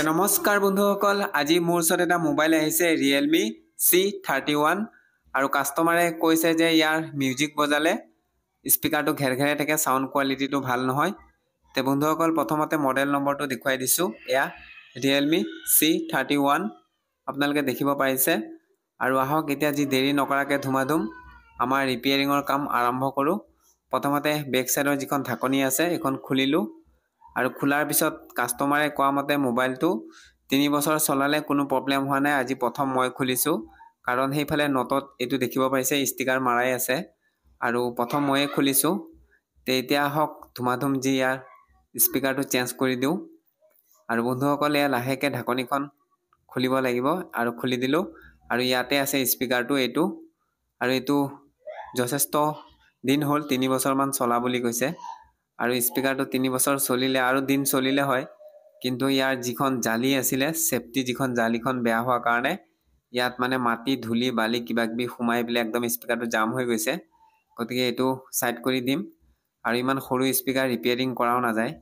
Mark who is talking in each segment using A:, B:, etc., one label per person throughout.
A: নমস্কাৰ বন্ধুসকল, আজি মোৰ ওচৰত এটা মোবাইল আহিছে Realme C31 আৰু কাস্টমাৰে কৈছে যে ইয়াৰ মিউজিক বজালে স্পিকাৰটো ঘেৰঘেৰাই থাকে, সাউন্ড কোৱালিটিটো ভাল নহয়। তে বন্ধুসকল প্ৰথমতে মডেল নম্বৰটো দেখুৱাই দিছো। এয়া Realme C31 আপোনালোকে দেখিব পাৰিছে। আৰু আহক এতিয়া যি দেৰি নকৰাকে ধুমাধুম আমাৰ ৰিপেয়াৰিঙৰ কাম আৰম্ভ কৰো। প্ৰথমতে বেক সাইডৰ যিখন ঢাকনি আছে এখন খুলিলো আৰু খোলাৰ পিছত কাস্টমাৰে কোৱা মতে মোবাইলটো 3 বছৰ চলালে কোনো প্ৰবলেম হোৱা নাই। আজি প্ৰথম মই খুলিছো কাৰণ সেইফালে নটত এটো দেখিব পাইছে ষ্টিকাৰ মাৰাই আছে আৰু প্ৰথম ময়ে খুলিছো। তে এতিয়া হক ধুমাধুম যি ইয়াৰ স্পিকাৰটো চেঞ্জ কৰি দিও আৰু বন্ধুসকল এয়া লাহেকে ঢাকনিখন খুলিব লাগিব আৰু খুলি দিলো আৰু ইয়াতে আছে স্পিকাৰটো এটো আৰু এটো যথেষ্ট দিন হ'ল 3 বছৰ মান চলা বুলি কৈছে আৰু স্পিকাৰটো 3 বছৰ চলিলে আৰু দিন চলিলে হয়, কিন্তু ইয়াৰ যিখন জালি আছিল সেফটি যিখন জালিখন বেয়া হোৱাৰ কাৰণে ইয়াত মানে মাটি ধুলি বালি কিবাকিবি সোমাই বিলে একদম স্পিকাৰটো জাম হৈ গৈছে। গতিকে এটো সাইড কৰি দিম আৰু ইমান সৰু স্পিকাৰ ৰিপেয়াৰিং কৰাও না যায়।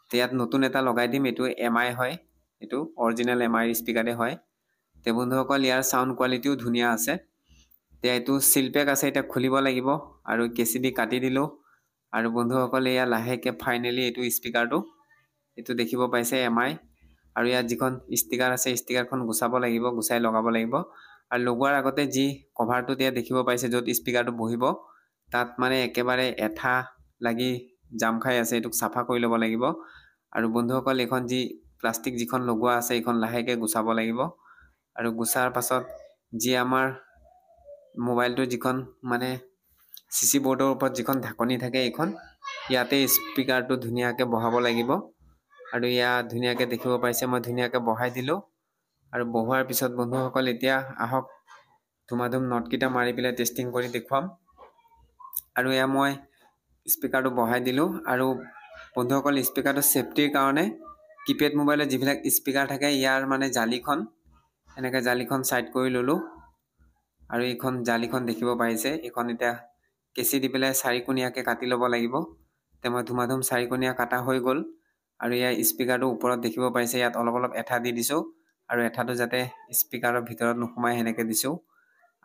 A: তে ইয়াত নতুন এটা লগাই দিম। এটো MI হয়, এটো অৰিজিনাল MI স্পিকাৰে হয়। তে বন্ধুসকল ইয়াৰ সাউন্ড কোৱালিটিও ধুনিয়া আছে। তে এটো সিলপেক আছে, এটা খুলিব লাগিব আৰু কেচিডি কাটি দিলো আৰু বন্ধুসকল এয়া লাহেকে ফাইনালি এটো স্পিকাৰটো এটো দেখিব পাইছে MI আৰু ইয়াত যিখন ষ্টিকাৰ আছে ষ্টিকাৰখন গুছাব লাগিব, গুছাই লগাব লাগিব আৰু লগোৱাৰ আগতে যি কভাৰটো দিয়া দেখিব পাইছে যত স্পিকাৰটো বহিব তাত মানে একেবাৰে এঠা লাগি জাম খাই আছে, এটোক সাফা কৰি লব লাগিব আৰু বন্ধুসকল এখন যি প্লাষ্টিক যিখন লগোৱা আছে এখন লাহেকে গুছাব লাগিব আৰু গুছাৰ পাছত যি আমাৰ মোবাইলটো যিখন মানে সিসি বোৰ্ডৰ ওপৰত যিখন ঢাকনি থাকে এইখন ইয়াতে স্পিকাৰটো ধুনিয়াকে বহাব লাগিব আৰু ইয়া ধুনিয়াকে দেখিব পাইছে মই ধুনিয়াকে বহাই দিলো আৰু বহোৱাৰ পিছত বন্ধুসকল এতিয়া আহক ধুমাধুম নট কিটা মাৰি পিলে টেষ্টিং কৰি দেখুৱাম আৰু এয়া মই স্পিকাৰটো বহাই দিলো আৰু বন্ধুসকল স্পিকাৰটো সেফটিৰ কাৰণে কিপ্যাড মোবাইলৰ যিবিলাক স্পিকাৰ থাকে ইয়াৰ মানে জালিখন এনেকে জালিখন সাইড কৰি ললো আৰু এইখন জালিখন দেখিব পাইছে। এখন এটা কেচি দি পেলাই চাৰিকোণীয়াকে কাটি লব লাগিব। তে মই ধুমাধুম চাৰিকোণীয়া কাটা হৈ গল আৰু ইয়া স্পিকাৰটো ওপৰত দেখিব পাইছে ইয়াত অলপ অলপ এঠা দি দিছো আৰু এঠাটো যাতে স্পিকাৰৰ ভিতৰত নুসুমাই হেনেকে দিছো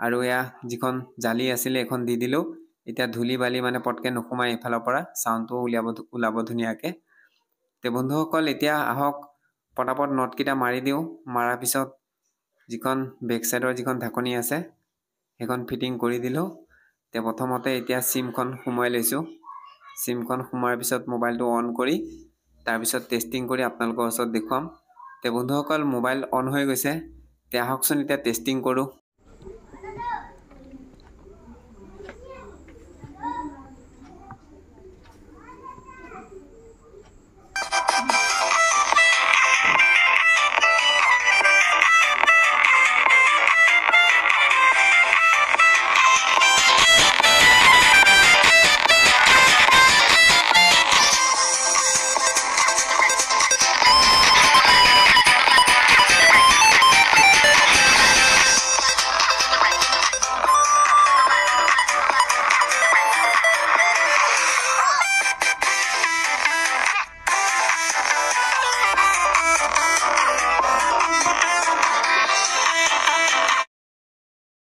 A: আৰু ইয়া যিখন জালি আছিল এখন দি দিলো। এতিয়া ধুলি বালি মানে পটকে নুসুমাই এফালৰ পৰা সাউন্ডটো উলাব ধুনিয়াকে। তে বন্ধুসকল এতিয়া আহক পটাপট নট কিটা মাৰি দিও। মাৰাৰ পিছত যিখন বেক সাইডৰ যিখন ঢাকনি আছে সেইখন ফিটিং কৰি দিলো। তে প্ৰথমতে এতিয়া সিমখন সুমুৱাই লৈছো। সিমখন সুমুৱাৰ পিছত মোবাইলটো অন কৰি তাৰ পিছত টেষ্টিং কৰি আপোনালোকৰ ওচৰত দেখুৱাম। তে বন্ধুসকল মোবাইল অন হৈ গৈছে। তে আহকচোন এতিয়া টেষ্টিং কৰো